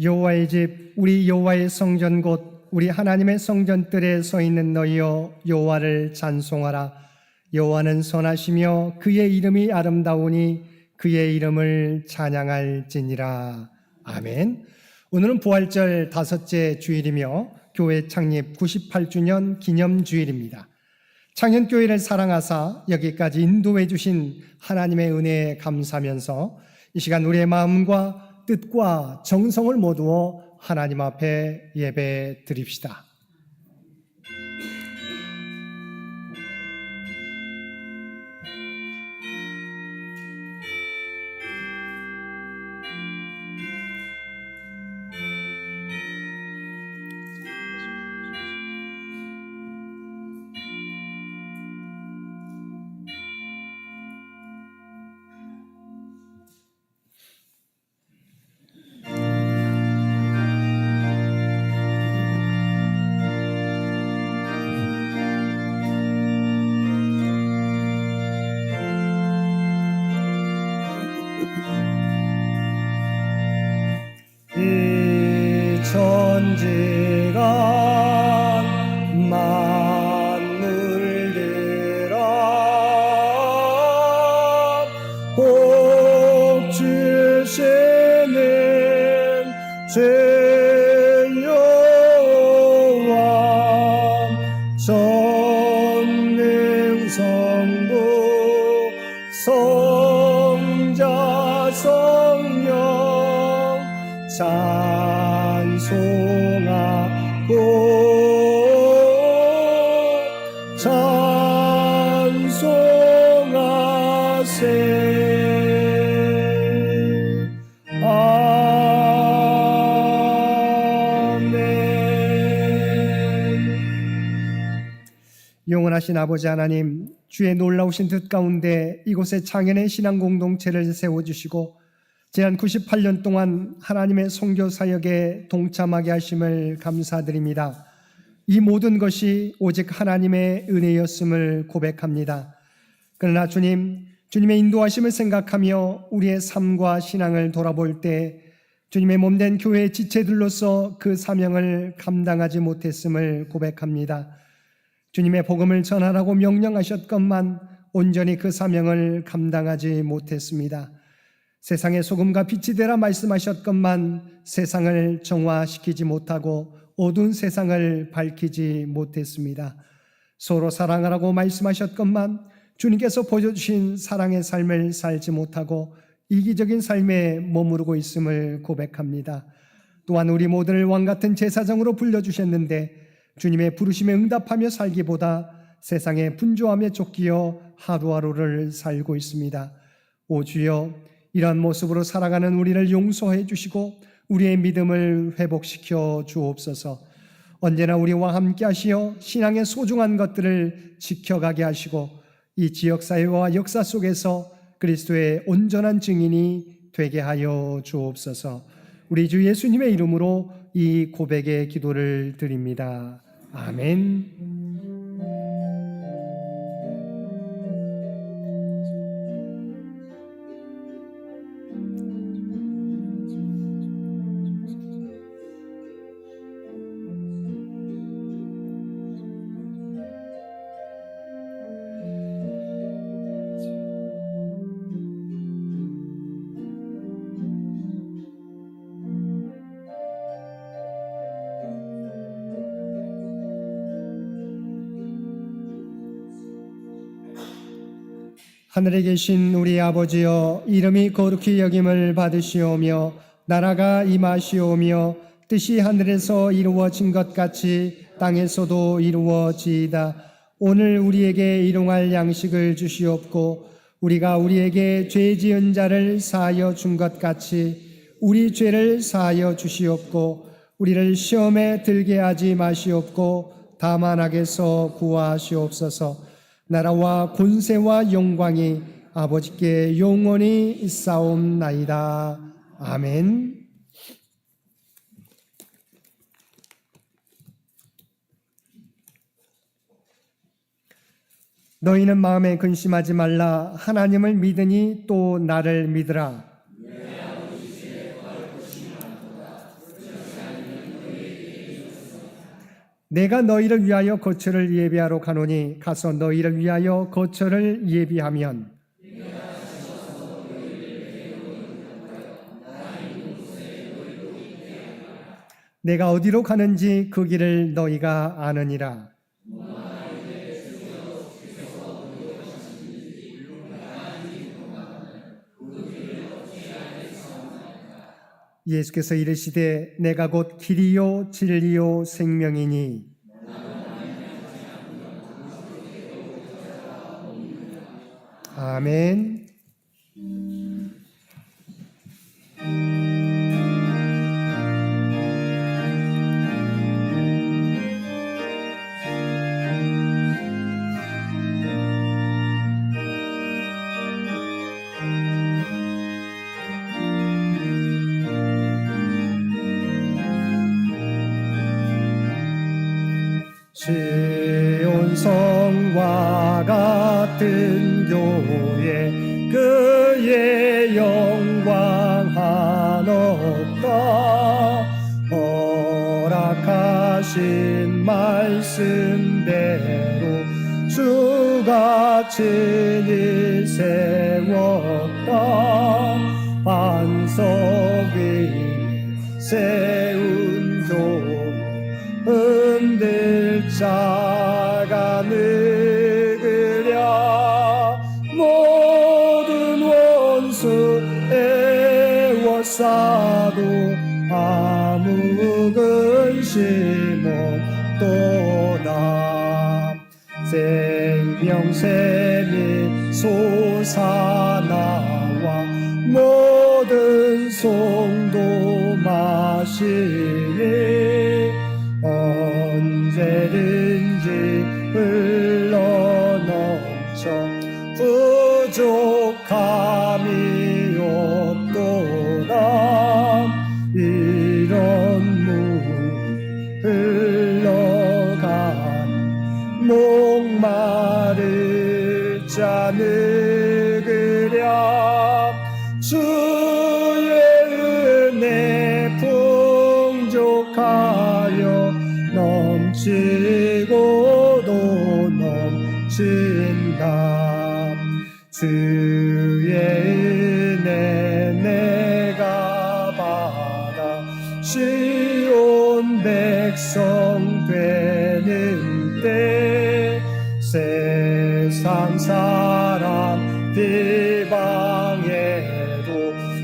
여호와의 집 우리 여호와의 성전 곧 우리 하나님의 성전뜰에 서 있는 너희여 여호와를 찬송하라. 여호와는 선하시며 그의 이름이 아름다우니 그의 이름을 찬양할지니라. 아멘. 오늘은 부활절 다섯째 주일이며 교회 창립 98주년 기념주일입니다. 창현교회를 사랑하사 여기까지 인도해 주신 하나님의 은혜에 감사하면서 이 시간 우리의 마음과 뜻과 정성을 모두어 하나님 앞에 예배 드립시다. 이 천지가 만물들아 복 주시는 제 여호와 전능성부 성자 성령 찬송하고 찬송하세. 아멘. 영원하신 아버지 하나님, 주의 놀라우신 뜻 가운데 이곳에 창현의 신앙 공동체를 세워주시고 지난 98년 동안 하나님의 선교 사역에 동참하게 하심을 감사드립니다. 이 모든 것이 오직 하나님의 은혜였음을 고백합니다. 그러나 주님의 인도하심을 생각하며 우리의 삶과 신앙을 돌아볼 때 주님의 몸된 교회의 지체들로서 그 사명을 감당하지 못했음을 고백합니다. 주님의 복음을 전하라고 명령하셨건만 온전히 그 사명을 감당하지 못했습니다. 세상의 소금과 빛이 되라 말씀하셨건만 세상을 정화시키지 못하고 어두운 세상을 밝히지 못했습니다. 서로 사랑하라고 말씀하셨건만 주님께서 보여주신 사랑의 삶을 살지 못하고 이기적인 삶에 머무르고 있음을 고백합니다. 또한 우리 모두를 왕같은 제사장으로 불러주셨는데 주님의 부르심에 응답하며 살기보다 세상에 분주함에 쫓기어 하루하루를 살고 있습니다. 오 주여, 이러한 모습으로 살아가는 우리를 용서해 주시고 우리의 믿음을 회복시켜 주옵소서. 언제나 우리와 함께 하시어 신앙의 소중한 것들을 지켜가게 하시고 이 지역사회와 역사 속에서 그리스도의 온전한 증인이 되게 하여 주옵소서. 우리 주 예수님의 이름으로 이 고백의 기도를 드립니다. 아멘. 하늘에 계신 우리 아버지여, 이름이 거룩히 여김을 받으시오며 나라가 임하시오며 뜻이 하늘에서 이루어진 것 같이 땅에서도 이루어지이다. 오늘 우리에게 일용할 양식을 주시옵고 우리가 우리에게 죄 지은 자를 사하여 준 것 같이 우리 죄를 사하여 주시옵고 우리를 시험에 들게 하지 마시옵고 다만 악에서 구하시옵소서. 나라와 권세와 영광이 아버지께 영원히 있사옵나이다. 아멘. 너희는 마음에 근심하지 말라. 하나님을 믿으니 또 나를 믿으라. 내가 너희를 위하여 거처를 예비하러 가노니 가서 너희를 위하여 거처를 예비하면 내가 어디로 가는지 그 길을 너희가 아느니라. 예수께서 이르시되 내가 곧 길이요 진리요 생명이니 아멘. 시온성과 같은 교회 그의 영광 한없다. 허락하신 말씀대로 주가 친히 세웠다. 반석 위에 세운 교회 흔들 자가 느그랴. 모든 원수 애워싸도 아무 근심 없도다. 생명샘이 솟아나와 모든 송도 마시니 언제든지 흘러넘쳐 부족함이 없도다. 이런 물이 흘러간 목마를 자 느그랴. 주의 은혜 풍족하여 넘치고도 넘친다. 주의 은혜 내가 받아 시온 백성 되는 때 세상 사람 비방해도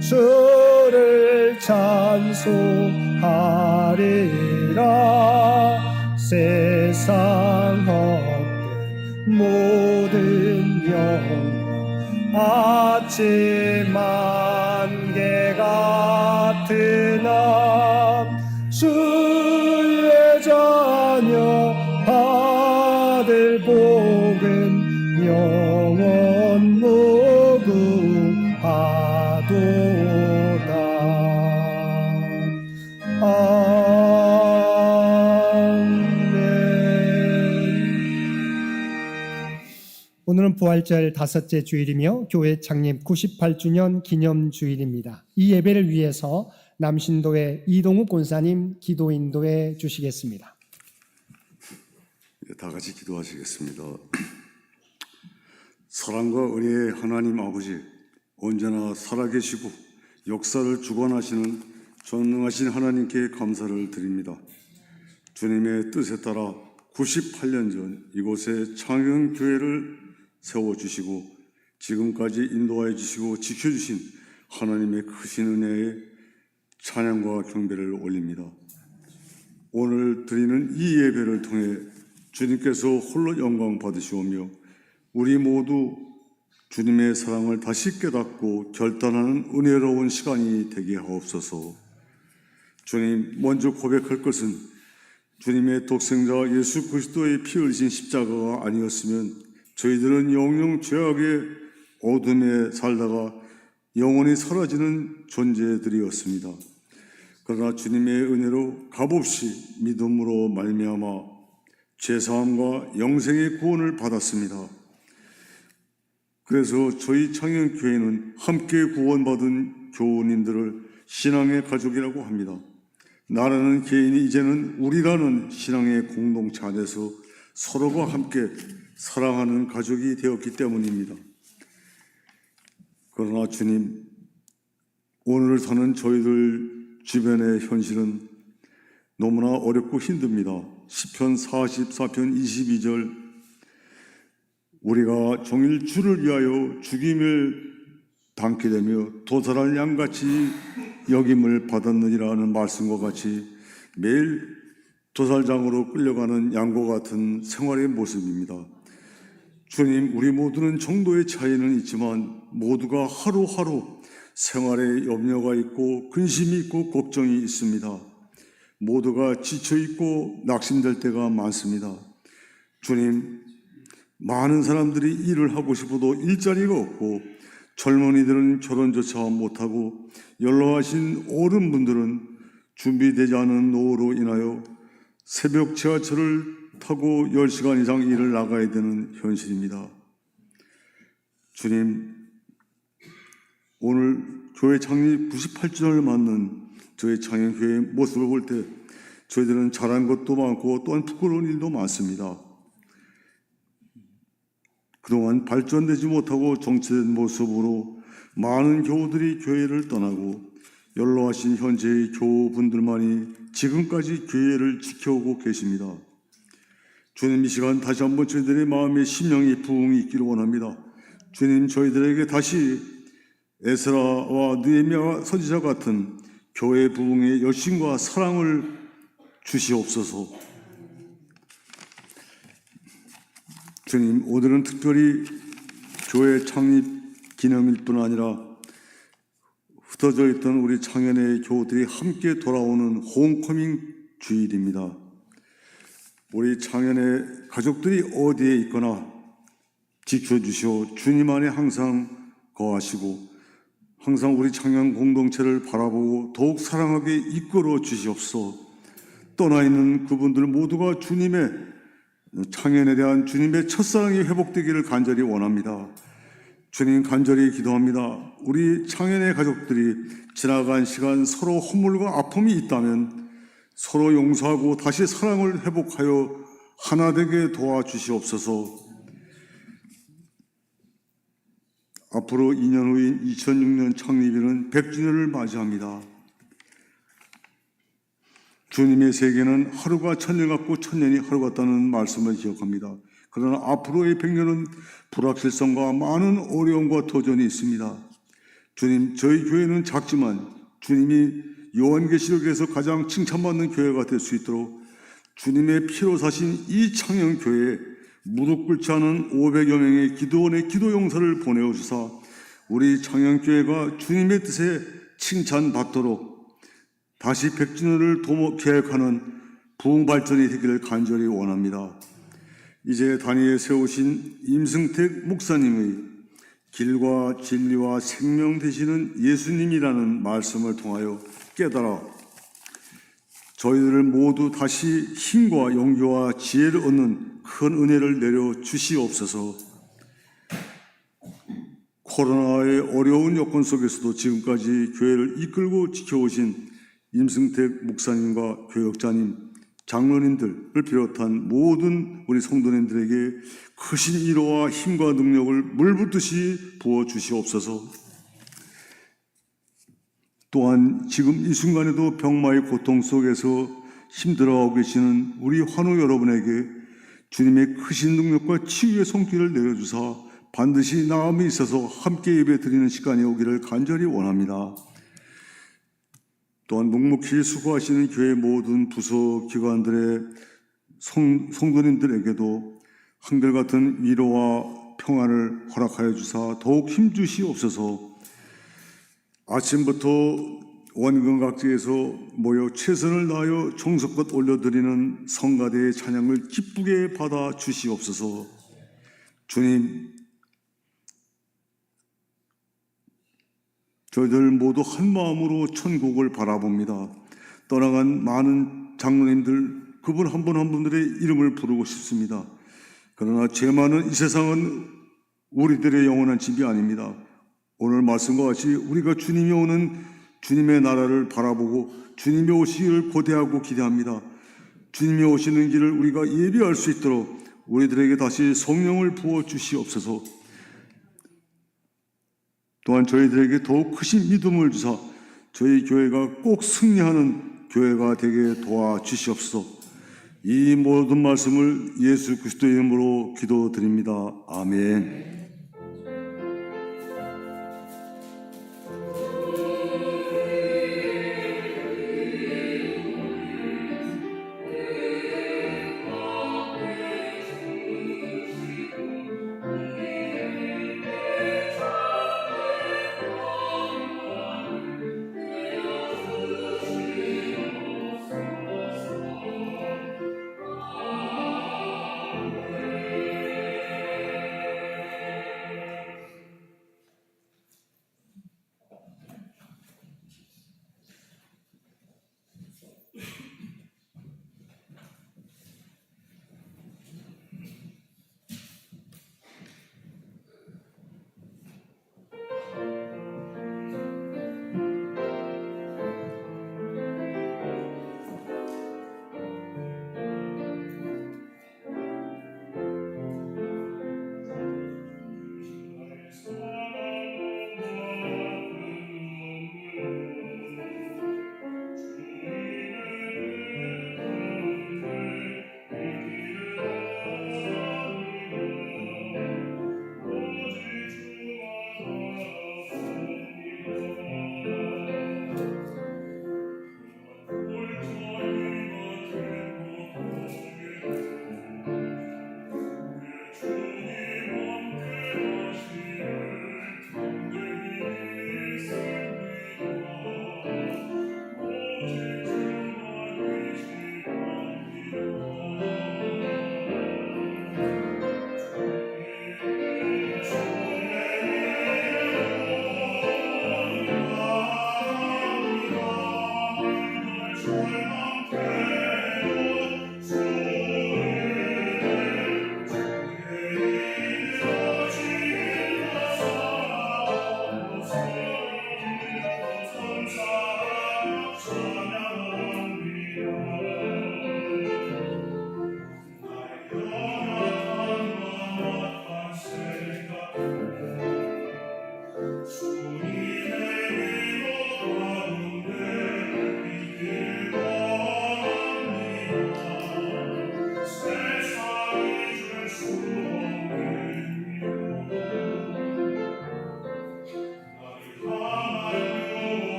주를 찬송하리라. 세상 헛된 모든 영광 아침 안개 같으나 주의 자녀 받을 복은 영원 무궁하도다. 오늘은 부활절 다섯째 주일이며 교회 창립 98주년 기념 주일입니다. 이 예배를 위해서 남신도의 이동욱 권사님 기도 인도해 주시겠습니다. 다 같이 기도하시겠습니다. 사랑과 은혜의 하나님 아버지, 언제나 살아계시고 역사를 주관하시는 전능하신 하나님께 감사를 드립니다. 주님의 뜻에 따라 98년 전 이곳에 창현교회를 세워주시고 지금까지 인도하여 주시고 지켜주신 하나님의 크신 은혜에 찬양과 경배를 올립니다. 오늘 드리는 이 예배를 통해 주님께서 홀로 영광 받으시오며 우리 모두 주님의 사랑을 다시 깨닫고 결단하는 은혜로운 시간이 되게 하옵소서. 주님, 먼저 고백할 것은 주님의 독생자 예수 그리스도의 피 흘리신 십자가가 아니었으면 저희들은 영영 죄악의 어둠에 살다가 영원히 사라지는 존재들이었습니다. 그러나 주님의 은혜로 값없이 믿음으로 말미암아 죄사함과 영생의 구원을 받았습니다. 그래서 저희 창현교회는 함께 구원받은 교우님들을 신앙의 가족이라고 합니다. 나라는 개인이 이제는 우리라는 신앙의 공동체 안에서 서로가 함께 사랑하는 가족이 되었기 때문입니다. 그러나 주님, 오늘 사는 저희들 주변의 현실은 너무나 어렵고 힘듭니다. 시편 44편 22절, 우리가 종일 주를 위하여 죽임을 당케 되며 도살할 양같이 여김을 받았느니라는 말씀과 같이 매일 도살장으로 끌려가는 양과 같은 생활의 모습입니다. 주님, 우리 모두는 정도의 차이는 있지만 모두가 하루하루 생활에 염려가 있고 근심이 있고 걱정이 있습니다. 모두가 지쳐있고 낙심될 때가 많습니다. 주님, 많은 사람들이 일을 하고 싶어도 일자리가 없고 젊은이들은 결혼조차 못하고 연로하신 어른분들은 준비되지 않은 노후로 인하여 새벽 지하철을 타고 10시간 이상 일을 나가야 되는 현실입니다. 주님, 오늘 교회 창립 98주년을 맞는 저희 창현교회의 모습을 볼 때 저희들은 잘한 것도 많고 또한 부끄러운 일도 많습니다. 그동안 발전되지 못하고 정체된 모습으로 많은 교우들이 교회를 떠나고 연로하신 현재의 교우분들만이 지금까지 교회를 지켜오고 계십니다. 주님, 이 시간 다시 한번 저희들의 마음에 심령의 부흥이 있기를 원합니다. 주님, 저희들에게 다시 에스라와 느헤미야 선지자 같은 교회 부흥의 열심과 사랑을 주시옵소서. 주님, 오늘은 특별히 교회 창립 기념일 뿐 아니라 흩어져 있던 우리 창현의 교우들이 함께 돌아오는 홈커밍 주일입니다. 우리 창현의 가족들이 어디에 있거나 지켜주시오. 주님 안에 항상 거하시고 항상 우리 창현 공동체를 바라보고 더욱 사랑하게 이끌어 주시옵소서. 떠나 있는 그분들 모두가 주님의 창현에 대한 주님의 첫사랑이 회복되기를 간절히 원합니다. 주님, 간절히 기도합니다. 우리 창현의 가족들이 지나간 시간 서로 허물과 아픔이 있다면 서로 용서하고 다시 사랑을 회복하여 하나 되게 도와주시옵소서. 앞으로 2년 후인 2006년 창립일은 100주년을 맞이합니다. 주님의 세계는 하루가 천년 같고 천년이 하루 같다는 말씀을 기억합니다. 그러나 앞으로의 100년은 불확실성과 많은 어려움과 도전이 있습니다. 주님, 저희 교회는 작지만 주님이 요한계시록에서 가장 칭찬받는 교회가 될 수 있도록 주님의 피로 사신 이 창현교회에 무릎 꿇지 않은 500여 명의 기도원의 기도 용사를 보내주사 우리 창현교회가 주님의 뜻에 칭찬받도록 다시 100주년을 계획하는 부흥 발전이 되기를 간절히 원합니다. 이제 단위에 세우신 임승택 목사님의 길과 진리와 생명 되시는 예수님이라는 말씀을 통하여 깨달아 저희들을 모두 다시 힘과 용기와 지혜를 얻는 큰 은혜를 내려 주시옵소서. 코로나의 어려운 여건 속에서도 지금까지 교회를 이끌고 지켜오신 임승택 목사님과 교역자님, 장로님들을 비롯한 모든 우리 성도님들에게 크신 위로와 힘과 능력을 물붓듯이 부어주시옵소서. 또한 지금 이 순간에도 병마의 고통 속에서 힘들어하고 계시는 우리 환우 여러분에게 주님의 크신 능력과 치유의 손길을 내려주사 반드시 나음이 있어서 함께 예배드리는 시간이 오기를 간절히 원합니다. 또한 묵묵히 수고하시는 교회 모든 부서 기관들의 성도님들에게도 한결같은 위로와 평안을 허락하여 주사 더욱 힘주시옵소서. 아침부터 원근 각지에서 모여 최선을 다하여 정성껏 올려드리는 성가대의 찬양을 기쁘게 받아 주시옵소서. 주님, 저희들 모두 한 마음으로 천국을 바라봅니다. 떠나간 많은 장로님들, 그분 한 분 한 분들의 이름을 부르고 싶습니다. 그러나 죄 많은 이 세상은 우리들의 영원한 집이 아닙니다. 오늘 말씀과 같이 우리가 주님이 오는 주님의 나라를 바라보고 주님의 오시기를 고대하고 기대합니다. 주님이 오시는 길을 우리가 예비할 수 있도록 우리들에게 다시 성령을 부어 주시옵소서. 또한 저희들에게 더욱 크신 믿음을 주사 저희 교회가 꼭 승리하는 교회가 되게 도와주시옵소서. 이 모든 말씀을 예수 그리스도의 이름으로 기도드립니다. 아멘.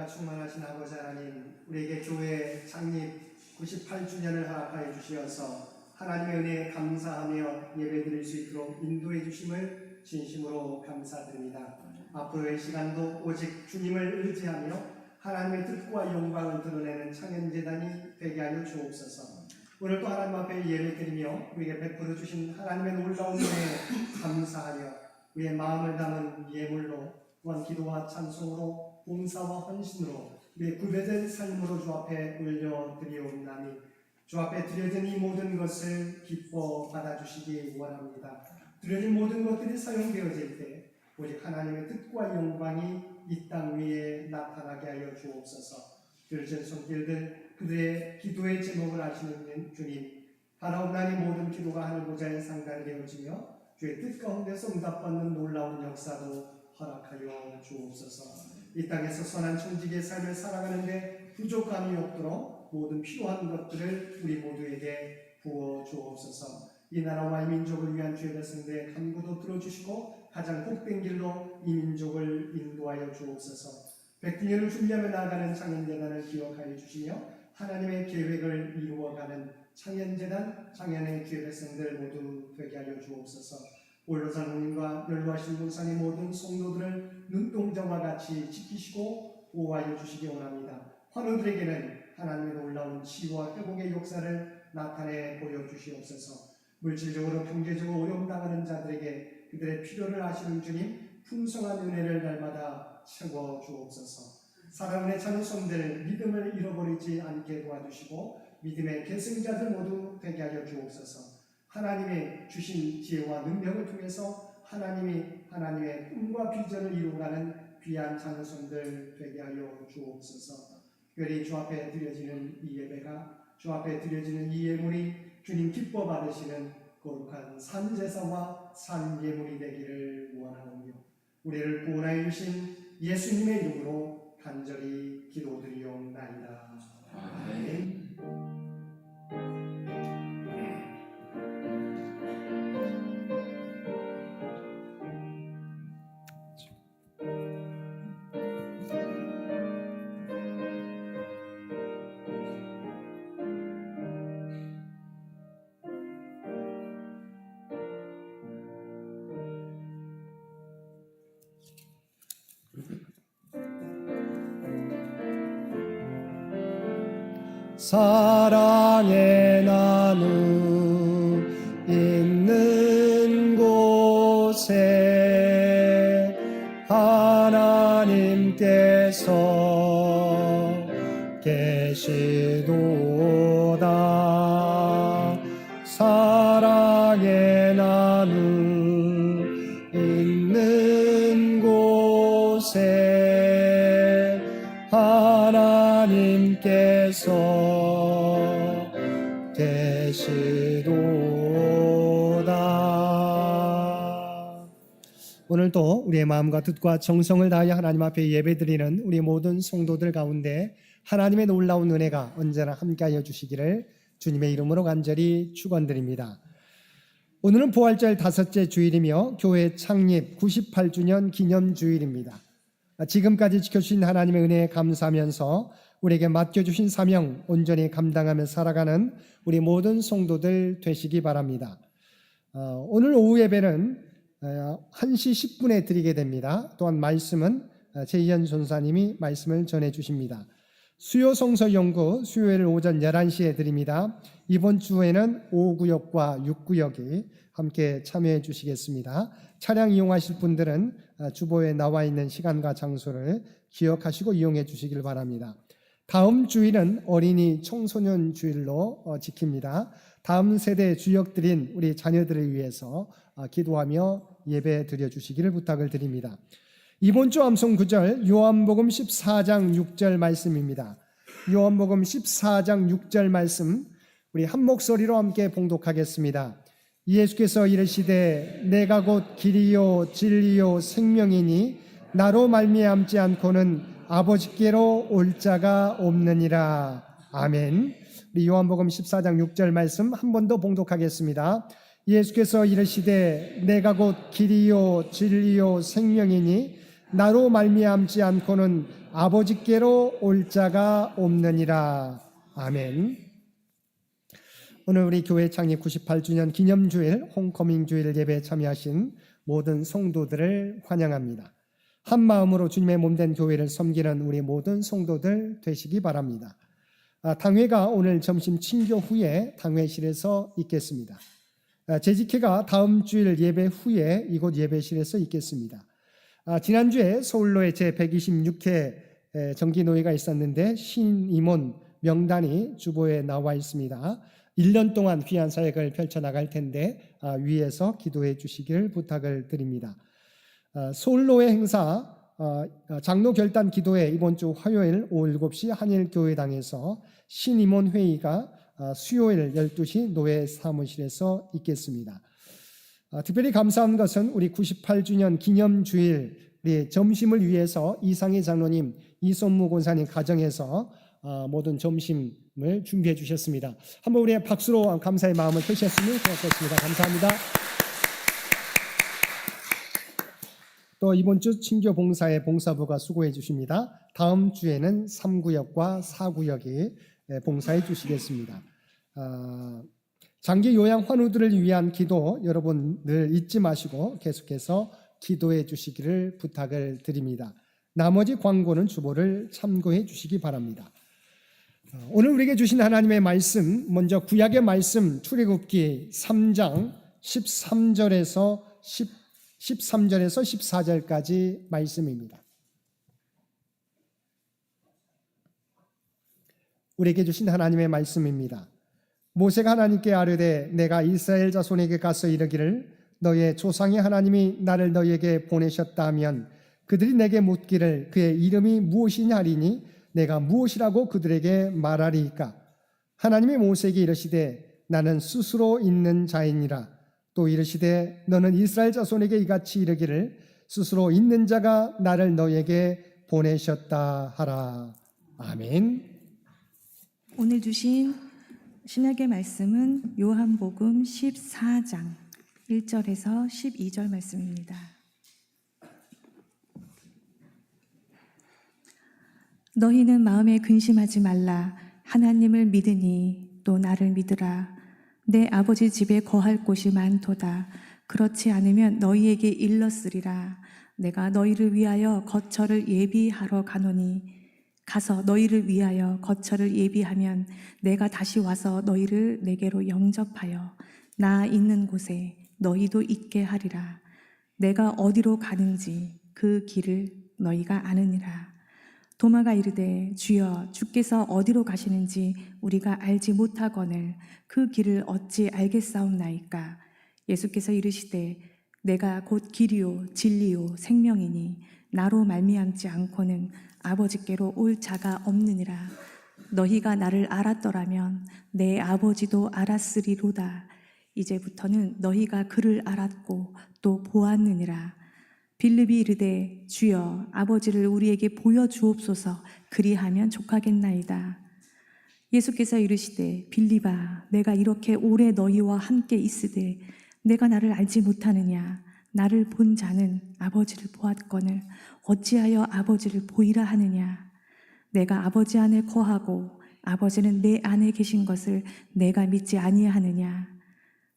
충만하신 아버지 하나님, 우리에게 교회 창립 98주년을 허락하여 주시어서 하나님의 은혜에 감사하며 예배드릴 수 있도록 인도해 주심을 진심으로 감사드립니다. 앞으로의 시간도 오직 주님을 의지하며 하나님의 뜻과 영광을 드러내는 창현재단이 되게 하여 주옵소서. 오늘도 하나님 앞에 예배드리며 우리에게 베풀어 주신 하나님의 놀라운 은혜에 감사하여 우리의 마음을 담은 예물로 또한 기도와 찬송으로 봉사와 헌신으로 우리의 구별된 삶으로 주 앞에 올려드리옵나니 주 앞에 드려진 이 모든 것을 기뻐 받아주시기 원합니다. 드려진 모든 것들이 사용되어질 때 오직 하나님의 뜻과 영광이 이 땅 위에 나타나게 하여 주옵소서. 드려진 손길들 그들의 기도의 제목을 아시는 주님, 바라옵나니 모든 기도가 하늘 보좌에 상달되어지며 주의 뜻 가운데서 응답받는 놀라운 역사도 허락하여 주옵소서. 이 땅에서 선한 청지기의 삶을 살아가는데 부족함이 없도록 모든 필요한 것들을 우리 모두에게 부어 주옵소서. 이 나라와 이 민족을 위한 주의 백성들의 간구도 들어주시고 가장 복된 길로 이 민족을 인도하여 주옵소서. 100주년을 준비하며 나아가는 창현재단을 기억하여 주시며 하나님의 계획을 이루어가는 창현재단, 창현의 주의 백성들 모두 되게 하여 주옵소서. 올로사님과 연로하신 문상의 모든 성도들을 눈동자와 같이 지키시고 보호하여 주시기 원합니다. 환우들에게는 하나님의 놀라운 치유와 회복의 역사를 나타내 보여주시옵소서. 물질적으로 경제적으로 어려움 당하는 자들에게 그들의 필요를 아시는 주님, 풍성한 은혜를 날마다 채워 주옵소서. 사랑의 자녀손들 믿음을 잃어버리지 않게 도와주시고 믿음의 계승자들 모두 되게 하여 주옵소서. 하나님의 주신 지혜와 능력을 통해서 하나님의 꿈과 비전을 이루어가는 귀한 자녀손들 되게 하여 주옵소서. 특별히 주 앞에 드려지는 이 예배가, 주 앞에 드려지는 이 예물이 주님 기뻐 받으시는 거룩한 산제사와 산예물이 되기를 원하오며 우리를 구원하여 주신 예수님의 이름으로 간절히 기도드리옵나이다. 아멘. 사랑의 나눔 있는 곳에 하나님께서 계시도다. 사랑의 나눔 있는 곳에 하나님께서 계시도다. 오늘도 우리의 마음과 뜻과 정성을 다하여 하나님 앞에 예배드리는 우리 모든 성도들 가운데 하나님의 놀라운 은혜가 언제나 함께하여 주시기를 주님의 이름으로 간절히 축원드립니다. 오늘은 부활절 5째 주일이며 교회 창립 98주년 기념주일입니다. 지금까지 지켜주신 하나님의 은혜에 감사하면서 우리에게 맡겨주신 사명 온전히 감당하며 살아가는 우리 모든 성도들 되시기 바랍니다. 오늘 오후 예배는 1시 10분에 드리게 됩니다. 또한 말씀은 제이현 전사님이 말씀을 전해 주십니다. 수요 성서 연구 수요일 오전 11시에 드립니다. 이번 주에는 5구역과 6구역이 함께 참여해 주시겠습니다. 차량 이용하실 분들은 주보에 나와 있는 시간과 장소를 기억하시고 이용해 주시길 바랍니다. 다음 주일은 어린이 청소년 주일로 지킵니다. 다음 세대 주역들인 우리 자녀들을 위해서 기도하며 예배 드려주시기를 부탁을 드립니다. 이번 주 암송 구절 요한복음 14장 6절 말씀입니다. 요한복음 14장 6절 말씀 우리 한 목소리로 함께 봉독하겠습니다. 예수께서 이르시되 내가 곧 길이요 진리요 생명이니 나로 말미암지 않고는 아버지께로 올 자가 없느니라. 아멘. 우리 요한복음 14장 6절 말씀 한 번 더 봉독하겠습니다. 예수께서 이르시되 내가 곧 길이요 진리요 생명이니 나로 말미암지 않고는 아버지께로 올 자가 없느니라. 아멘. 오늘 우리 교회 창립 98주년 기념주일 홈커밍 주일 예배에 참여하신 모든 성도들을 환영합니다. 한 마음으로 주님의 몸된 교회를 섬기는 우리 모든 성도들 되시기 바랍니다. 당회가 오늘 점심 친교 후에 당회실에서 있겠습니다. 재직회가 다음 주일 예배 후에 이곳 예배실에서 있겠습니다. 지난주에 서울로에 제126회 정기노회가 있었는데 신임원 명단이 주보에 나와 있습니다. 1년 동안 귀한 사역을 펼쳐나갈 텐데 위에서 기도해 주시길 부탁을 드립니다. 서울로회 행사 장로 결단 기도회 이번 주 화요일 오후 7시 한일교회당에서 신임원 회의가 수요일 12시 노회 사무실에서 있겠습니다. 특별히 감사한 것은 우리 98주년 기념주일 점심을 위해서 이상희 장로님, 이선무 권사님 가정에서 모든 점심을 준비해 주셨습니다. 한번 우리의 박수로 감사의 마음을 표시했으면 좋겠습니다. 감사합니다. 또 이번 주 친교 봉사의 봉사부가 수고해 주십니다. 다음 주에는 3구역과 4구역이 봉사해 주시겠습니다. 장기 요양 환우들을 위한 기도 여러분 늘 잊지 마시고 계속해서 기도해 주시기를 부탁을 드립니다. 나머지 광고는 주보를 참고해 주시기 바랍니다. 오늘 우리에게 주신 하나님의 말씀, 먼저 구약의 말씀 출애굽기 3장 13절에서 14절까지 말씀입니다. 우리에게 주신 하나님의 말씀입니다. 모세가 하나님께 아뢰되 내가 이스라엘 자손에게 가서 이르기를 너의 조상의 하나님이 나를 너희에게 보내셨다 하면 그들이 내게 묻기를 그의 이름이 무엇이냐 하리니 내가 무엇이라고 그들에게 말하리이까. 하나님이 모세에게 이르시되 나는 스스로 있는 자이니라. 또 이르시되 너는 이스라엘 자손에게 이같이 이르기를 스스로 있는 자가 나를 너희에게 보내셨다 하라. 아멘. 오늘 주신 신약의 말씀은 요한복음 14장 1절에서 12절 말씀입니다. 너희는 마음에 근심하지 말라. 하나님을 믿으니 또 나를 믿으라. 내 아버지 집에 거할 곳이 많도다. 그렇지 않으면 너희에게 일렀으리라. 내가 너희를 위하여 거처를 예비하러 가노니 가서 너희를 위하여 거처를 예비하면 내가 다시 와서 너희를 내게로 영접하여 나 있는 곳에 너희도 있게 하리라. 내가 어디로 가는지 그 길을 너희가 아느니라. 도마가 이르되 주여 주께서 어디로 가시는지 우리가 알지 못하거늘 그 길을 어찌 알겠사옵나이까. 예수께서 이르시되 내가 곧 길이요 진리요 생명이니 나로 말미암지 않고는 아버지께로 올 자가 없느니라. 너희가 나를 알았더라면 내 아버지도 알았으리로다. 이제부터는 너희가 그를 알았고 또 보았느니라. 빌립이 이르되 주여 아버지를 우리에게 보여주옵소서. 그리하면 족하겠나이다. 예수께서 이르시되 빌립아 내가 이렇게 오래 너희와 함께 있으되 내가 나를 알지 못하느냐. 나를 본 자는 아버지를 보았거늘 어찌하여 아버지를 보이라 하느냐. 내가 아버지 안에 거하고 아버지는 내 안에 계신 것을 내가 믿지 아니하느냐.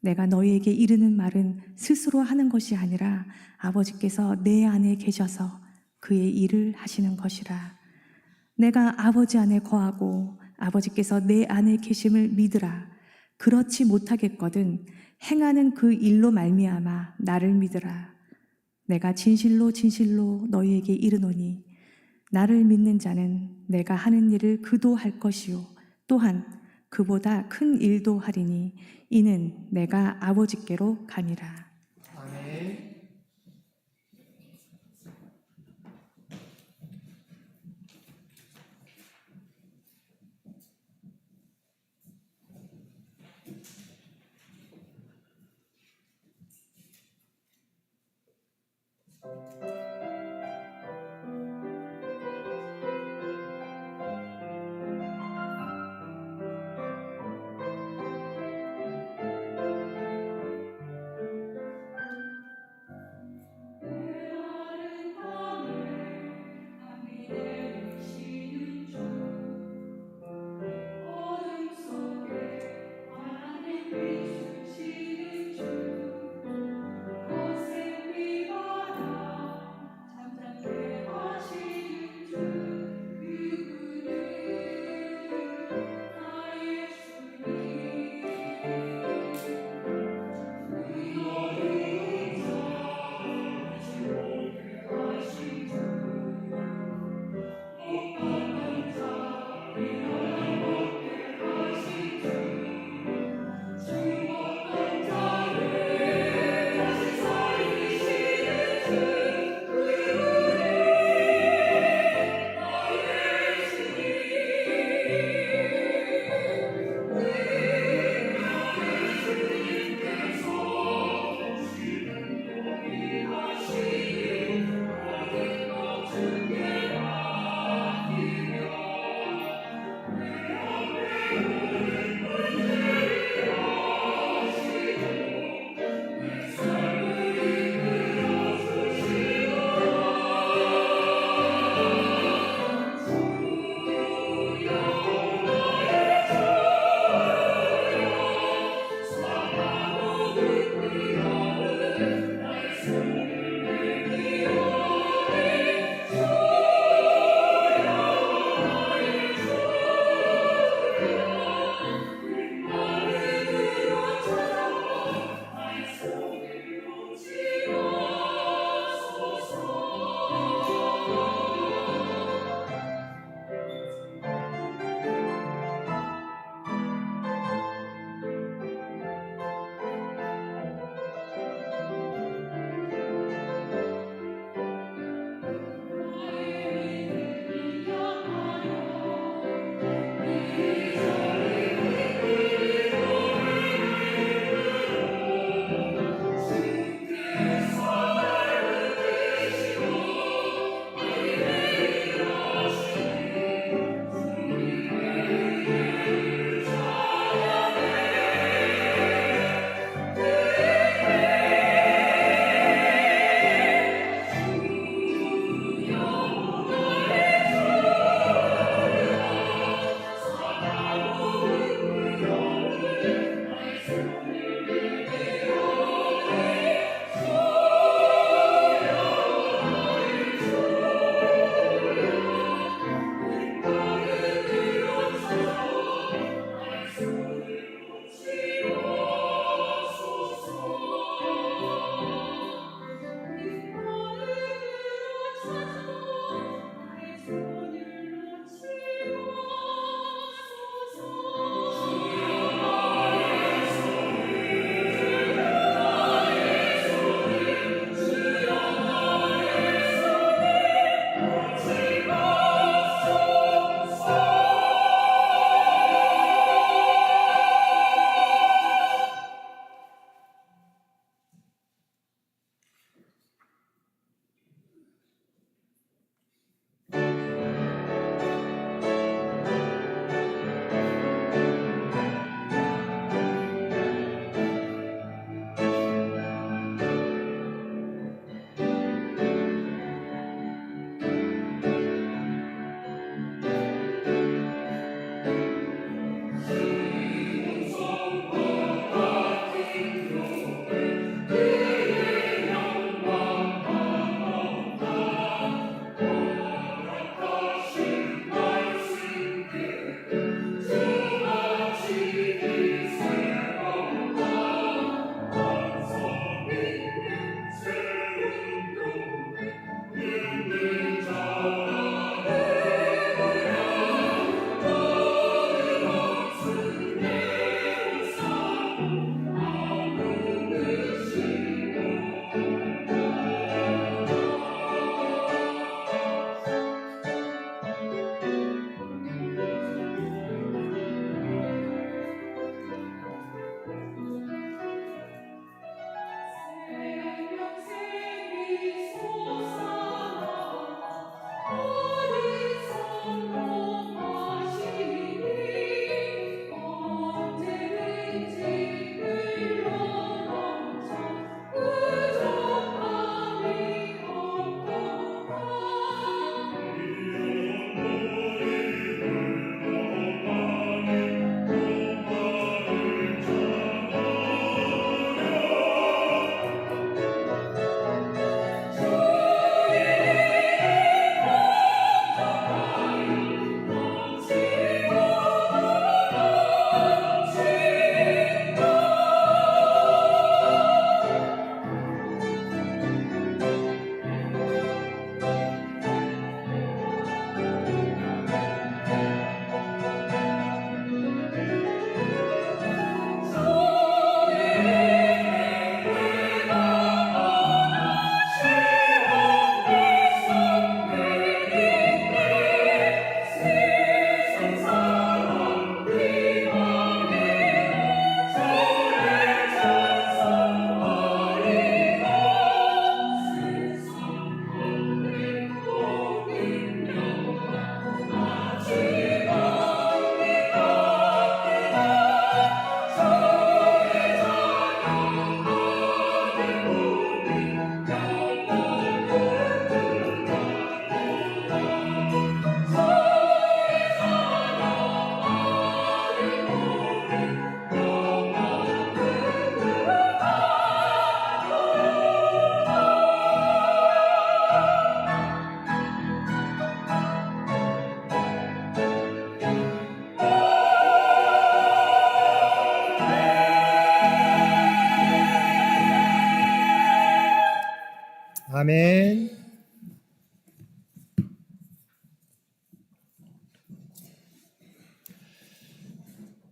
내가 너희에게 이르는 말은 스스로 하는 것이 아니라 아버지께서 내 안에 계셔서 그의 일을 하시는 것이라. 내가 아버지 안에 거하고 아버지께서 내 안에 계심을 믿으라. 그렇지 못하겠거든 행하는 그 일로 말미암아 나를 믿으라. 내가 진실로 진실로 너희에게 이르노니 나를 믿는 자는 내가 하는 일을 그도 할 것이요 또한 그보다 큰 일도 하리니 이는 내가 아버지께로 감이라. 아멘.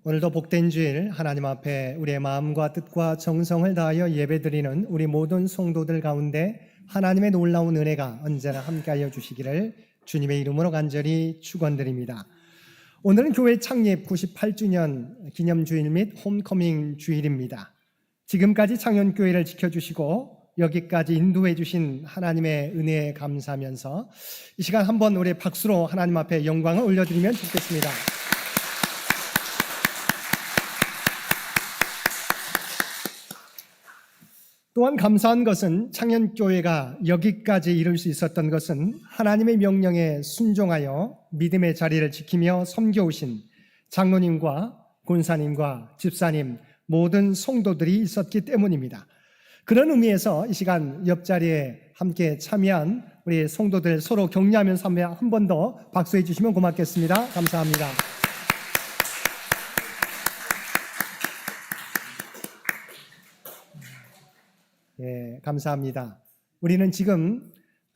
오늘도 복된 주일 하나님 앞에 우리의 마음과 뜻과 정성을 다하여 예배드리는 우리 모든 성도들 가운데 하나님의 놀라운 은혜가 언제나 함께하여 주시기를 주님의 이름으로 간절히 축원드립니다. 오늘은 교회 창립 98주년 기념주일 및 홈커밍 주일입니다. 지금까지 창현교회를 지켜주시고 여기까지 인도해 주신 하나님의 은혜에 감사하면서 이 시간 한번 우리 박수로 하나님 앞에 영광을 올려드리면 좋겠습니다. 또한 감사한 것은 창현교회가 여기까지 이룰 수 있었던 것은 하나님의 명령에 순종하여 믿음의 자리를 지키며 섬겨오신 장로님과 권사님과 집사님 모든 성도들이 있었기 때문입니다. 그런 의미에서 이 시간 옆자리에 함께 참여한 우리 성도들 서로 격려하면서 한 번 더 박수해 주시면 고맙겠습니다. 감사합니다. 예, 감사합니다. 우리는 지금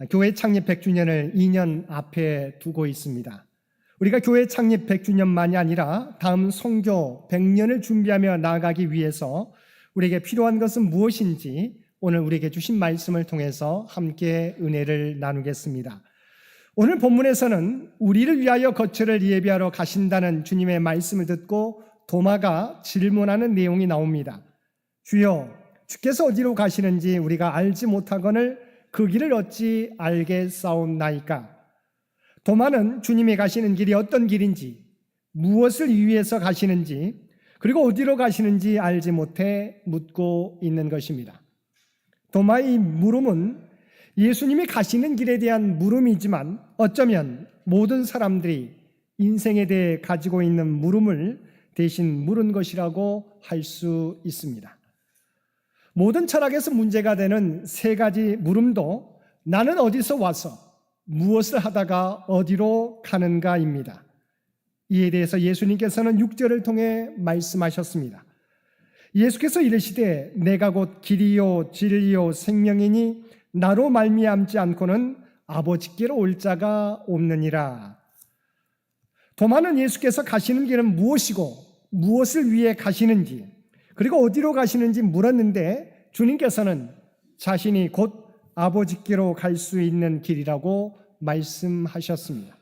교회 창립 100주년을 2년 앞에 두고 있습니다. 우리가 교회 창립 100주년만이 아니라 다음 선교 100년을 준비하며 나아가기 위해서 우리에게 필요한 것은 무엇인지 오늘 우리에게 주신 말씀을 통해서 함께 은혜를 나누겠습니다. 오늘 본문에서는 우리를 위하여 거처를 예비하러 가신다는 주님의 말씀을 듣고 도마가 질문하는 내용이 나옵니다. 주여, 주께서 어디로 가시는지 우리가 알지 못하거늘 그 길을 어찌 알겠사옵나이까? 도마는 주님이 가시는 길이 어떤 길인지, 무엇을 위해서 가시는지, 그리고 어디로 가시는지 알지 못해 묻고 있는 것입니다. 도마의 물음은 예수님이 가시는 길에 대한 물음이지만 어쩌면 모든 사람들이 인생에 대해 가지고 있는 물음을 대신 물은 것이라고 할 수 있습니다. 모든 철학에서 문제가 되는 세 가지 물음도 나는 어디서 와서 무엇을 하다가 어디로 가는가입니다. 이에 대해서 예수님께서는 6절을 통해 말씀하셨습니다. 예수께서 이르시되 내가 곧 길이요 진리요 생명이니 나로 말미암지 않고는 아버지께로 올 자가 없느니라. 도마는 예수께서 가시는 길은 무엇이고 무엇을 위해 가시는지 그리고 어디로 가시는지 물었는데 주님께서는 자신이 곧 아버지께로 갈 수 있는 길이라고 말씀하셨습니다.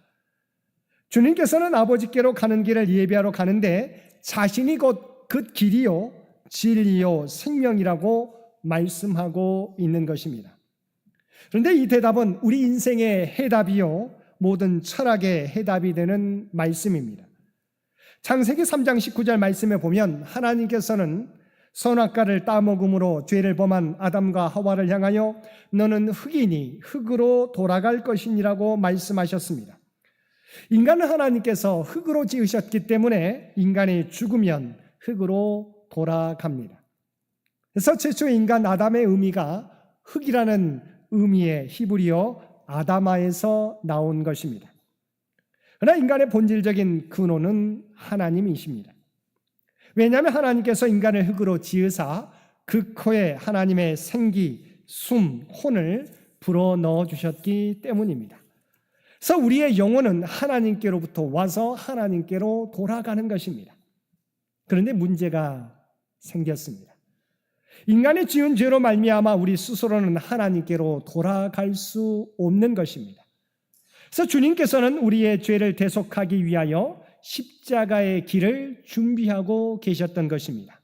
주님께서는 아버지께로 가는 길을 예비하러 가는데 자신이 곧 그 길이요 진리요 생명이라고 말씀하고 있는 것입니다. 그런데 이 대답은 우리 인생의 해답이요 모든 철학의 해답이 되는 말씀입니다. 창세기 3장 19절 말씀에 보면 하나님께서는 선악과를 따먹음으로 죄를 범한 아담과 하와를 향하여 너는 흙이니 흙으로 돌아갈 것이니라고 말씀하셨습니다. 인간은 하나님께서 흙으로 지으셨기 때문에 인간이 죽으면 흙으로 돌아갑니다. 그래서 최초의 인간 아담의 의미가 흙이라는 의미의 히브리어 아다마에서 나온 것입니다. 그러나 인간의 본질적인 근원은 하나님이십니다. 왜냐하면 하나님께서 인간을 흙으로 지으사 그 코에 하나님의 생기, 숨, 혼을 불어넣어 주셨기 때문입니다. 그래서 우리의 영혼은 하나님께로부터 와서 하나님께로 돌아가는 것입니다. 그런데 문제가 생겼습니다. 인간이 지은 죄로 말미암아 우리 스스로는 하나님께로 돌아갈 수 없는 것입니다. 그래서 주님께서는 우리의 죄를 대속하기 위하여 십자가의 길을 준비하고 계셨던 것입니다.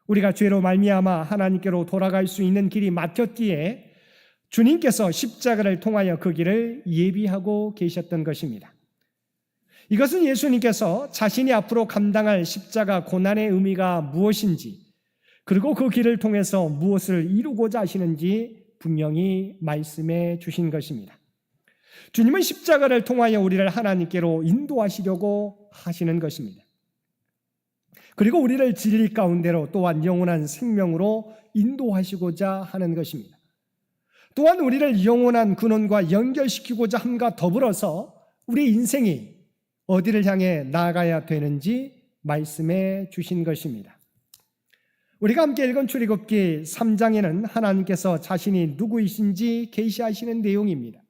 우리가 죄로 말미암아 하나님께로 돌아갈 수 있는 길이 막혔기에 주님께서 십자가를 통하여 그 길을 예비하고 계셨던 것입니다. 이것은 예수님께서 자신이 앞으로 감당할 십자가 고난의 의미가 무엇인지 그리고 그 길을 통해서 무엇을 이루고자 하시는지 분명히 말씀해 주신 것입니다. 주님은 십자가를 통하여 우리를 하나님께로 인도하시려고 하시는 것입니다. 그리고 우리를 진리 가운데로 또한 영원한 생명으로 인도하시고자 하는 것입니다. 또한 우리를 영원한 근원과 연결시키고자 함과 더불어서 우리 인생이 어디를 향해 나아가야 되는지 말씀해 주신 것입니다. 우리가 함께 읽은 출애굽기 3장에는 하나님께서 자신이 누구이신지 계시하시는 내용입니다.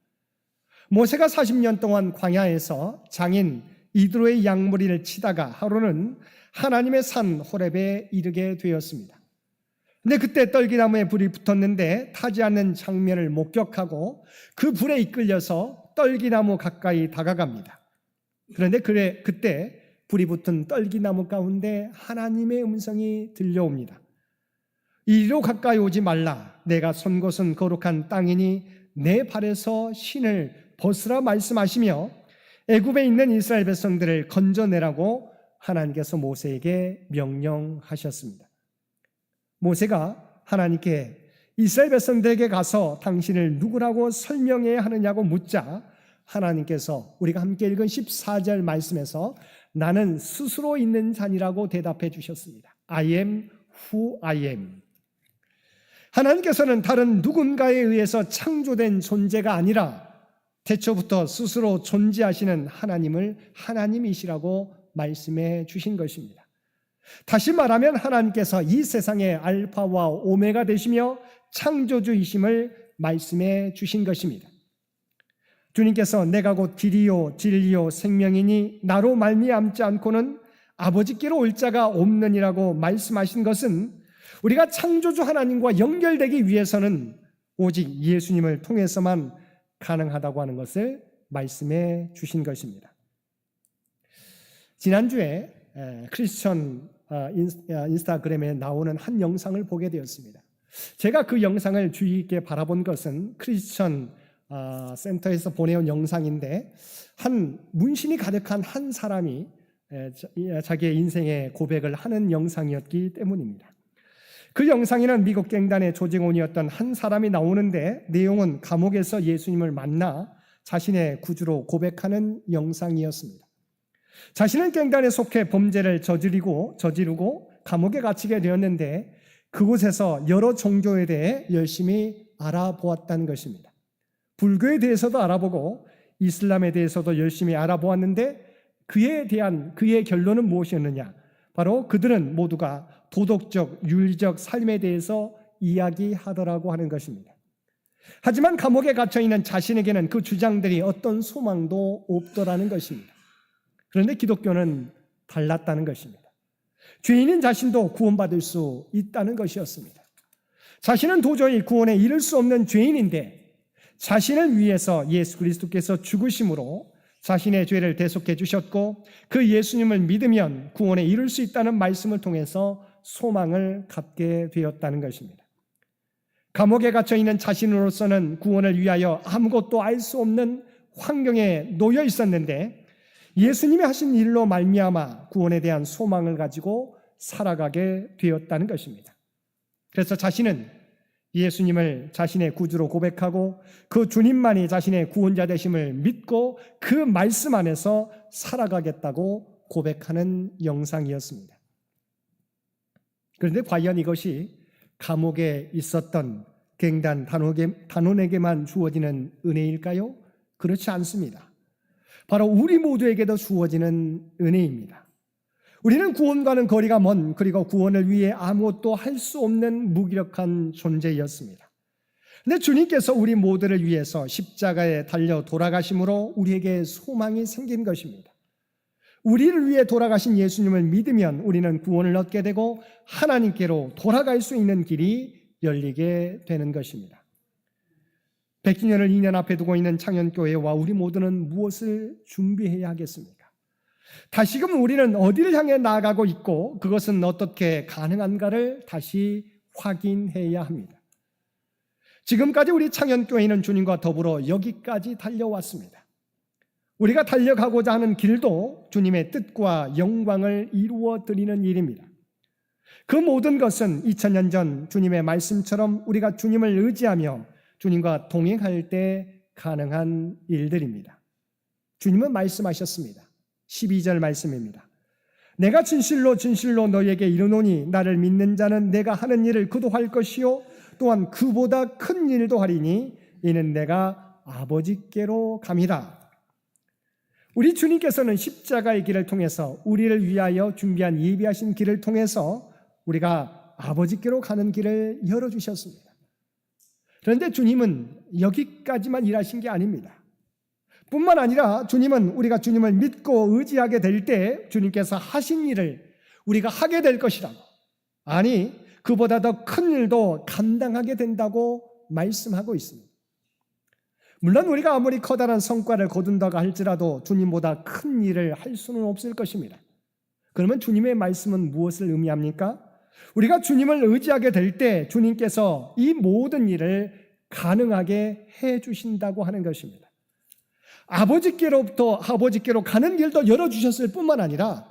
모세가 40년 동안 광야에서 장인 이드로의 양머리를 치다가 하루는 하나님의 산 호렙에 이르게 되었습니다. 근데 그때 떨기나무에 불이 붙었는데 타지 않는 장면을 목격하고 그 불에 이끌려서 떨기나무 가까이 다가갑니다. 그런데 그때 불이 붙은 떨기나무 가운데 하나님의 음성이 들려옵니다. 이리로 가까이 오지 말라. 내가 선 곳은 거룩한 땅이니 내 발에서 신을 벗으라 말씀하시며 애굽에 있는 이스라엘 백성들을 건져내라고 하나님께서 모세에게 명령하셨습니다. 모세가 하나님께 이스라엘 백성들에게 가서 당신을 누구라고 설명해야 하느냐고 묻자 하나님께서 우리가 함께 읽은 14절 말씀에서 나는 스스로 있는 자니라고 대답해 주셨습니다. I am who I am. 하나님께서는 다른 누군가에 의해서 창조된 존재가 아니라 태초부터 스스로 존재하시는 하나님을 하나님이시라고 말씀해 주신 것입니다. 다시 말하면 하나님께서 이 세상의 알파와 오메가 되시며 창조주이심을 말씀해 주신 것입니다. 주님께서 내가 곧 길이요 진리요 생명이니 나로 말미암지 않고는 아버지께로 올 자가 없느니라고 말씀하신 것은 우리가 창조주 하나님과 연결되기 위해서는 오직 예수님을 통해서만 가능하다고 하는 것을 말씀해 주신 것입니다. 지난주에 크리스천 인스타그램에 나오는 한 영상을 보게 되었습니다. 제가 그 영상을 주의 깊게 바라본 것은 크리스천 센터에서 보내온 영상인데 한 문신이 가득한 한 사람이 자기의 인생의 고백을 하는 영상이었기 때문입니다. 그 영상에는 미국 갱단의 조직원이었던 한 사람이 나오는데 내용은 감옥에서 예수님을 만나 자신의 구주로 고백하는 영상이었습니다. 자신은 갱단에 속해 범죄를 저지르고 감옥에 갇히게 되었는데 그곳에서 여러 종교에 대해 열심히 알아보았다는 것입니다. 불교에 대해서도 알아보고 이슬람에 대해서도 열심히 알아보았는데 그의 결론은 무엇이었느냐? 바로 그들은 모두가 도덕적, 윤리적 삶에 대해서 이야기하더라고 하는 것입니다. 하지만 감옥에 갇혀있는 자신에게는 그 주장들이 어떤 소망도 없더라는 것입니다. 그런데 기독교는 달랐다는 것입니다. 죄인인 자신도 구원받을 수 있다는 것이었습니다. 자신은 도저히 구원에 이를 수 없는 죄인인데 자신을 위해서 예수 그리스도께서 죽으심으로 자신의 죄를 대속해 주셨고 그 예수님을 믿으면 구원에 이를 수 있다는 말씀을 통해서 소망을 갖게 되었다는 것입니다. 감옥에 갇혀 있는 자신으로서는 구원을 위하여 아무것도 알 수 없는 환경에 놓여 있었는데 예수님이 하신 일로 말미암아 구원에 대한 소망을 가지고 살아가게 되었다는 것입니다. 그래서 자신은 예수님을 자신의 구주로 고백하고 그 주님만이 자신의 구원자 되심을 믿고 그 말씀 안에서 살아가겠다고 고백하는 영상이었습니다. 그런데 과연 이것이 감옥에 있었던 갱단 단원에게만 주어지는 은혜일까요? 그렇지 않습니다. 바로 우리 모두에게도 주어지는 은혜입니다. 우리는 구원과는 거리가 먼 그리고 구원을 위해 아무것도 할 수 없는 무기력한 존재였습니다. 그런데 주님께서 우리 모두를 위해서 십자가에 달려 돌아가심으로 우리에게 소망이 생긴 것입니다. 우리를 위해 돌아가신 예수님을 믿으면 우리는 구원을 얻게 되고 하나님께로 돌아갈 수 있는 길이 열리게 되는 것입니다. 백주년을 2년 앞에 두고 있는 창현교회와 우리 모두는 무엇을 준비해야 하겠습니까? 다시금 우리는 어디를 향해 나아가고 있고 그것은 어떻게 가능한가를 다시 확인해야 합니다. 지금까지 우리 창현교회는 주님과 더불어 여기까지 달려왔습니다. 우리가 달려가고자 하는 길도 주님의 뜻과 영광을 이루어 드리는 일입니다. 그 모든 것은 2000년 전 주님의 말씀처럼 우리가 주님을 의지하며 주님과 동행할 때 가능한 일들입니다. 주님은 말씀하셨습니다. 12절 말씀입니다. 내가 진실로 진실로 너희에게 이르노니 나를 믿는 자는 내가 하는 일을 그도 할 것이요 또한 그보다 큰 일도 하리니 이는 내가 아버지께로 감이라. 우리 주님께서는 십자가의 길을 통해서 우리를 위하여 준비한 예비하신 길을 통해서 우리가 아버지께로 가는 길을 열어주셨습니다. 그런데 주님은 여기까지만 일하신 게 아닙니다. 뿐만 아니라 주님은 우리가 주님을 믿고 의지하게 될 때 주님께서 하신 일을 우리가 하게 될 것이라고, 아니 그보다 더 큰 일도 감당하게 된다고 말씀하고 있습니다. 물론 우리가 아무리 커다란 성과를 거둔다고 할지라도 주님보다 큰 일을 할 수는 없을 것입니다. 그러면 주님의 말씀은 무엇을 의미합니까? 우리가 주님을 의지하게 될 때 주님께서 이 모든 일을 가능하게 해 주신다고 하는 것입니다. 아버지께로 가는 길도 열어주셨을 뿐만 아니라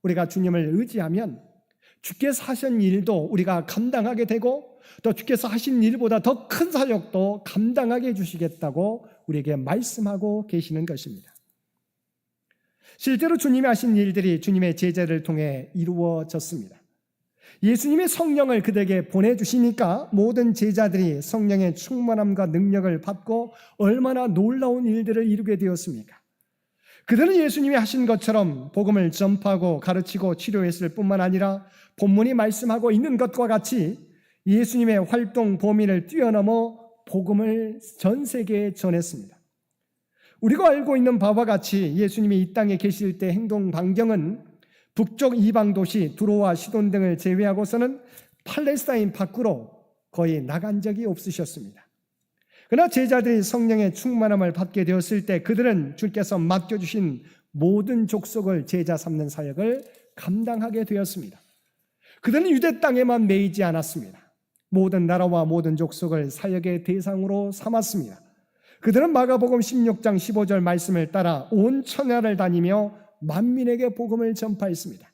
우리가 주님을 의지하면 주께서 하신 일도 우리가 감당하게 되고 또 주께서 하신 일보다 더 큰 사역도 감당하게 해주시겠다고 우리에게 말씀하고 계시는 것입니다. 실제로 주님이 하신 일들이 주님의 제자를 통해 이루어졌습니다. 예수님이 성령을 그들에게 보내주시니까 모든 제자들이 성령의 충만함과 능력을 받고 얼마나 놀라운 일들을 이루게 되었습니까? 그들은 예수님이 하신 것처럼 복음을 전파하고 가르치고 치료했을 뿐만 아니라 본문이 말씀하고 있는 것과 같이 예수님의 활동 범위를 뛰어넘어 복음을 전 세계에 전했습니다. 우리가 알고 있는 바와 같이 예수님이 이 땅에 계실 때 행동 반경은 북쪽 이방 도시 두로와 시돈 등을 제외하고서는 팔레스타인 밖으로 거의 나간 적이 없으셨습니다. 그러나 제자들이 성령의 충만함을 받게 되었을 때 그들은 주께서 맡겨주신 모든 족속을 제자 삼는 사역을 감당하게 되었습니다. 그들은 유대 땅에만 매이지 않았습니다. 모든 나라와 모든 족속을 사역의 대상으로 삼았습니다. 그들은 마가복음 16장 15절 말씀을 따라 온 천하를 다니며 만민에게 복음을 전파했습니다.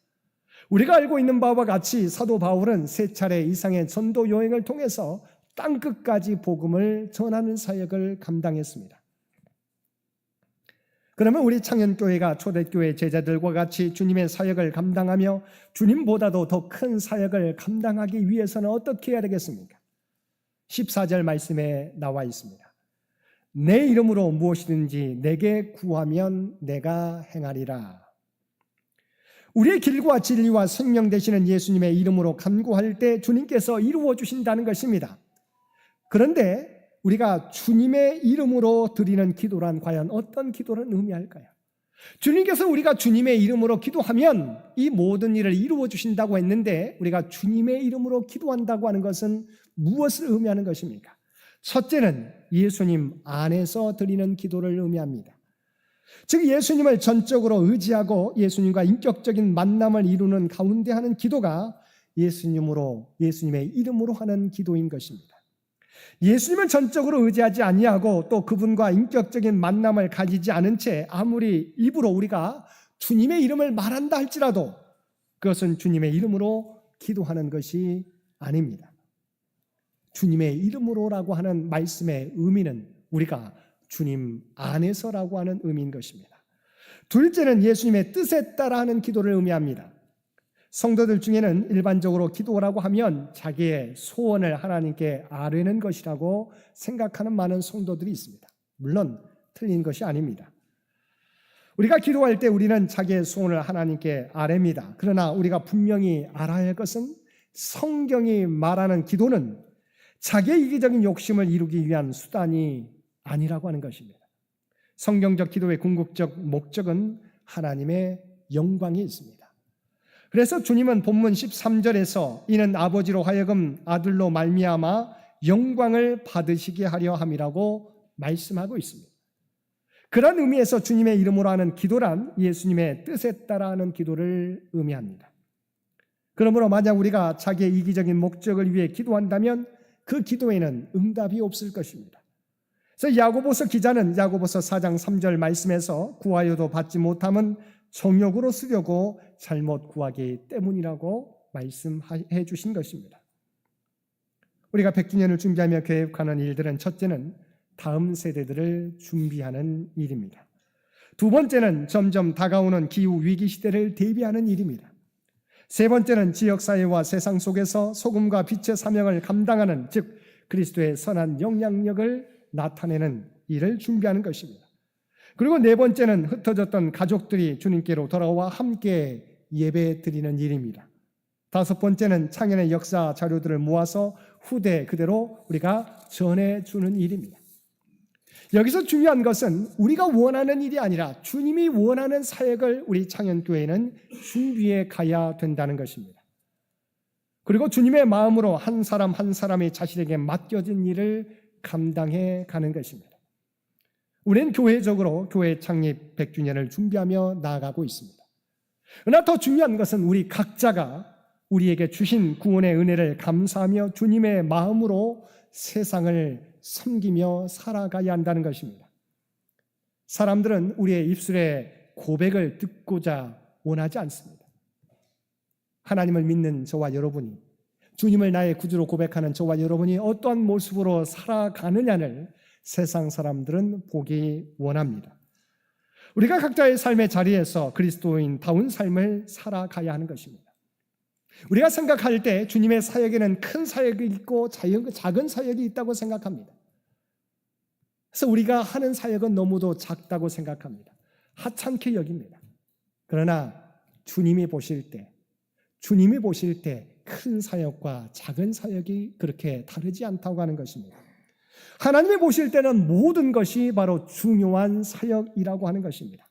우리가 알고 있는 바와 같이 사도 바울은 3차례 이상의 전도 여행을 통해서 땅끝까지 복음을 전하는 사역을 감당했습니다. 그러면 우리 창현교회가 초대교회 제자들과 같이 주님의 사역을 감당하며 주님보다도 더 큰 사역을 감당하기 위해서는 어떻게 해야 되겠습니까? 14절 말씀에 나와 있습니다. 내 이름으로 무엇이든지 내게 구하면 내가 행하리라. 우리의 길과 진리와 생명 되시는 예수님의 이름으로 간구할 때 주님께서 이루어 주신다는 것입니다. 그런데 우리가 주님의 이름으로 드리는 기도란 과연 어떤 기도를 의미할까요? 주님께서 우리가 주님의 이름으로 기도하면 이 모든 일을 이루어 주신다고 했는데 우리가 주님의 이름으로 기도한다고 하는 것은 무엇을 의미하는 것입니까? 첫째는 예수님 안에서 드리는 기도를 의미합니다. 즉 예수님을 전적으로 의지하고 예수님과 인격적인 만남을 이루는 가운데 하는 기도가 예수님의 이름으로 하는 기도인 것입니다. 예수님을 전적으로 의지하지 아니하고 또 그분과 인격적인 만남을 가지지 않은 채 아무리 입으로 우리가 주님의 이름을 말한다 할지라도 그것은 주님의 이름으로 기도하는 것이 아닙니다. 주님의 이름으로라고 하는 말씀의 의미는 우리가 주님 안에서라고 하는 의미인 것입니다. 둘째는 예수님의 뜻에 따라 하는 기도를 의미합니다. 성도들 중에는 일반적으로 기도라고 하면 자기의 소원을 하나님께 아뢰는 것이라고 생각하는 많은 성도들이 있습니다. 물론 틀린 것이 아닙니다. 우리가 기도할 때 우리는 자기의 소원을 하나님께 아뢰입니다. 그러나 우리가 분명히 알아야 할 것은 성경이 말하는 기도는 자기의 이기적인 욕심을 이루기 위한 수단이 아니라고 하는 것입니다. 성경적 기도의 궁극적 목적은 하나님의 영광이 있습니다. 그래서 주님은 본문 13절에서 이는 아버지로 하여금 아들로 말미암아 영광을 받으시게 하려 함이라고 말씀하고 있습니다. 그런 의미에서 주님의 이름으로 하는 기도란 예수님의 뜻에 따라 하는 기도를 의미합니다. 그러므로 만약 우리가 자기의 이기적인 목적을 위해 기도한다면 그 기도에는 응답이 없을 것입니다. 그래서 야고보서 기자는 야고보서 4장 3절 말씀에서 구하여도 받지 못함은 정욕으로 쓰려고 잘못 구하기 때문이라고 말씀해 주신 것입니다. 우리가 100주년을 준비하며 계획하는 일들은 첫째는 다음 세대들을 준비하는 일입니다. 두 번째는 점점 다가오는 기후 위기 시대를 대비하는 일입니다. 세 번째는 지역사회와 세상 속에서 소금과 빛의 사명을 감당하는 즉 그리스도의 선한 영향력을 나타내는 일을 준비하는 것입니다. 그리고 네 번째는 흩어졌던 가족들이 주님께로 돌아와 함께 예배 드리는 일입니다. 다섯 번째는 창현의 역사 자료들을 모아서 후대 그대로 우리가 전해주는 일입니다. 여기서 중요한 것은 우리가 원하는 일이 아니라 주님이 원하는 사역을 우리 창현교회는 준비해 가야 된다는 것입니다. 그리고 주님의 마음으로 한 사람 한 사람이 자신에게 맡겨진 일을 감당해 가는 것입니다. 우리는 교회적으로 교회 창립 100주년을 준비하며 나아가고 있습니다. 그러나 더 중요한 것은 우리 각자가 우리에게 주신 구원의 은혜를 감사하며 주님의 마음으로 세상을 섬기며 살아가야 한다는 것입니다. 사람들은 우리의 입술의 고백을 듣고자 원하지 않습니다. 하나님을 믿는 저와 여러분이, 주님을 나의 구주로 고백하는 저와 여러분이 어떠한 모습으로 살아가느냐를 세상 사람들은 보기 원합니다. 우리가 각자의 삶의 자리에서 그리스도인다운 삶을 살아가야 하는 것입니다. 우리가 생각할 때 주님의 사역에는 큰 사역이 있고 작은 사역이 있다고 생각합니다. 그래서 우리가 하는 사역은 너무도 작다고 생각합니다. 하찮게 여깁니다. 그러나 주님이 보실 때 큰 사역과 작은 사역이 그렇게 다르지 않다고 하는 것입니다. 하나님이 보실 때는 모든 것이 바로 중요한 사역이라고 하는 것입니다.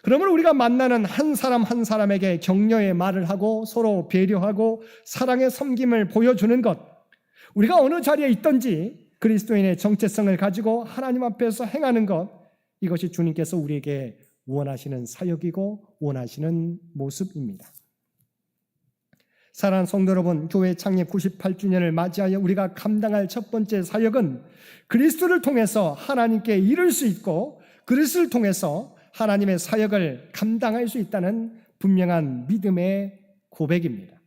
그러면 우리가 만나는 한 사람 한 사람에게 격려의 말을 하고 서로 배려하고 사랑의 섬김을 보여주는 것, 우리가 어느 자리에 있든지 그리스도인의 정체성을 가지고 하나님 앞에서 행하는 것, 이것이 주님께서 우리에게 원하시는 사역이고 원하시는 모습입니다. 사랑하는 성도 여러분, 교회 창립 98주년을 맞이하여 우리가 감당할 첫 번째 사역은 그리스도를 통해서 하나님께 이룰 수 있고 그리스도를 통해서 하나님의 사역을 감당할 수 있다는 분명한 믿음의 고백입니다.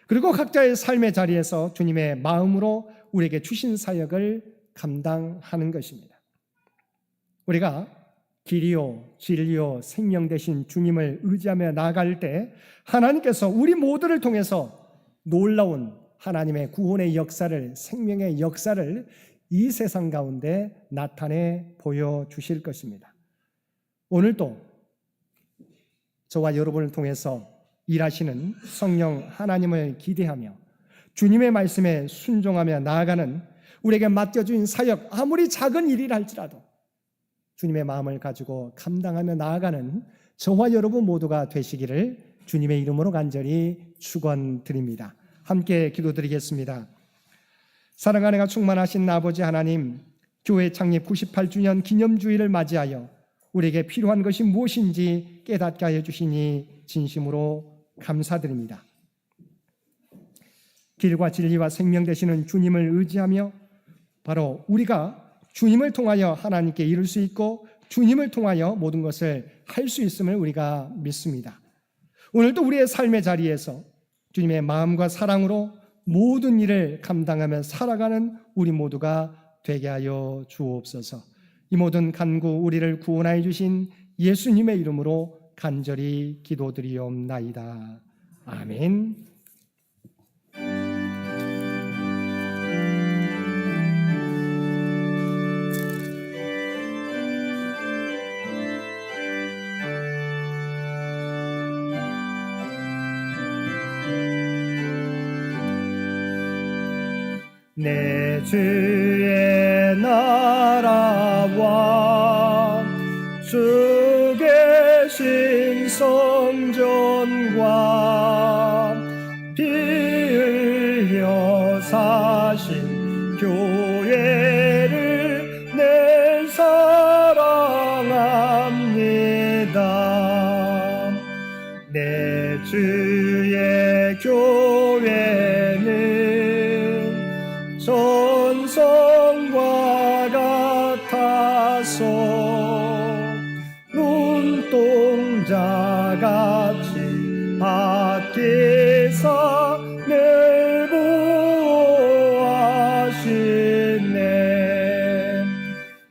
그리고 각자의 삶의 자리에서 주님의 마음으로 우리에게 주신 사역을 감당하는 것입니다. 우리가 길이요 진리요 생명 되신 주님을 의지하며 나아갈 때 하나님께서 우리 모두를 통해서 놀라운 하나님의 구원의 역사를, 생명의 역사를 이 세상 가운데 나타내 보여주실 것입니다. 오늘도 저와 여러분을 통해서 일하시는 성령 하나님을 기대하며 주님의 말씀에 순종하며 나아가는 우리에게 맡겨진 사역, 아무리 작은 일이라 할지라도 주님의 마음을 가지고 감당하며 나아가는 저와 여러분 모두가 되시기를 주님의 이름으로 간절히 축원드립니다. 함께 기도드리겠습니다. 사랑하는 충만하신 아버지 하나님, 교회 창립 98주년 기념주일을 맞이하여 우리에게 필요한 것이 무엇인지 깨닫게 하여 주시니 진심으로 감사드립니다. 길과 진리와 생명 되시는 주님을 의지하며 바로 우리가 주님을 통하여 하나님께 이룰 수 있고 주님을 통하여 모든 것을 할 수 있음을 우리가 믿습니다. 오늘도 우리의 삶의 자리에서 주님의 마음과 사랑으로 모든 일을 감당하며 살아가는 우리 모두가 되게 하여 주옵소서. 이 모든 간구 우리를 구원하여 주신 예수님의 이름으로 간절히 기도드리옵나이다. 아멘. 내 주의 나라와 주 계신 성전과 피 흘려 사신 교회를 늘 사랑합니다. 내 주의 교회는 전성과 같아서 눈동자같이 밖에서 늘 보호하시네.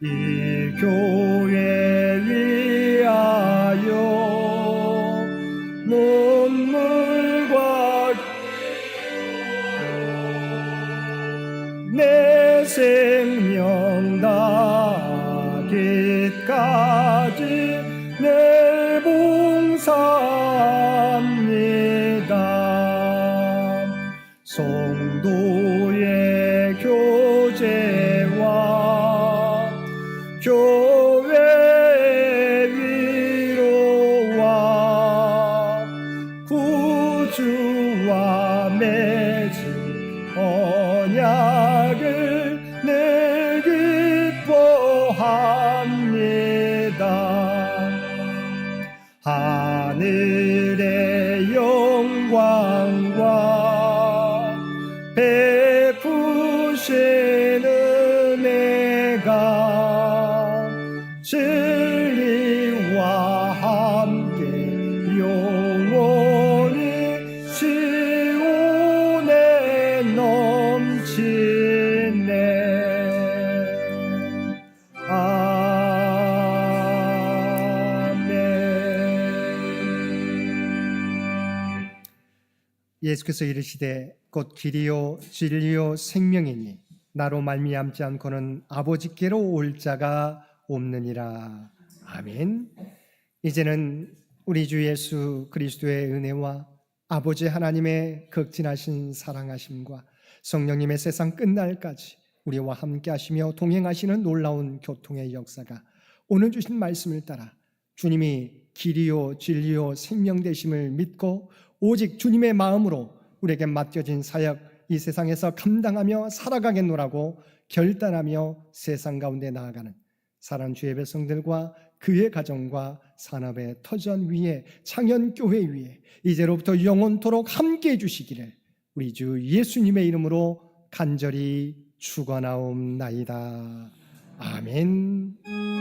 이 교회 위하여 눈물 예수께서 이르시되 곧 길이요 진리요 생명이니 나로 말미암지 않고는 아버지께로 올 자가 없느니라. 아멘. 이제는 우리 주 예수 그리스도의 은혜와 아버지 하나님의 극진하신 사랑하심과 성령님의 세상 끝날까지 우리와 함께 하시며 동행하시는 놀라운 교통의 역사가 오늘 주신 말씀을 따라 주님이 길이요 진리요 생명 되심을 믿고 오직 주님의 마음으로 우리에게 맡겨진 사역 이 세상에서 감당하며 살아가겠노라고 결단하며 세상 가운데 나아가는 사랑하는 주의 백성들과 그의 가정과 산업의 터전 위에 창현교회 위에 이제로부터 영원토록 함께해 주시기를 우리 주 예수님의 이름으로 간절히 축원하옵나이다. 아멘.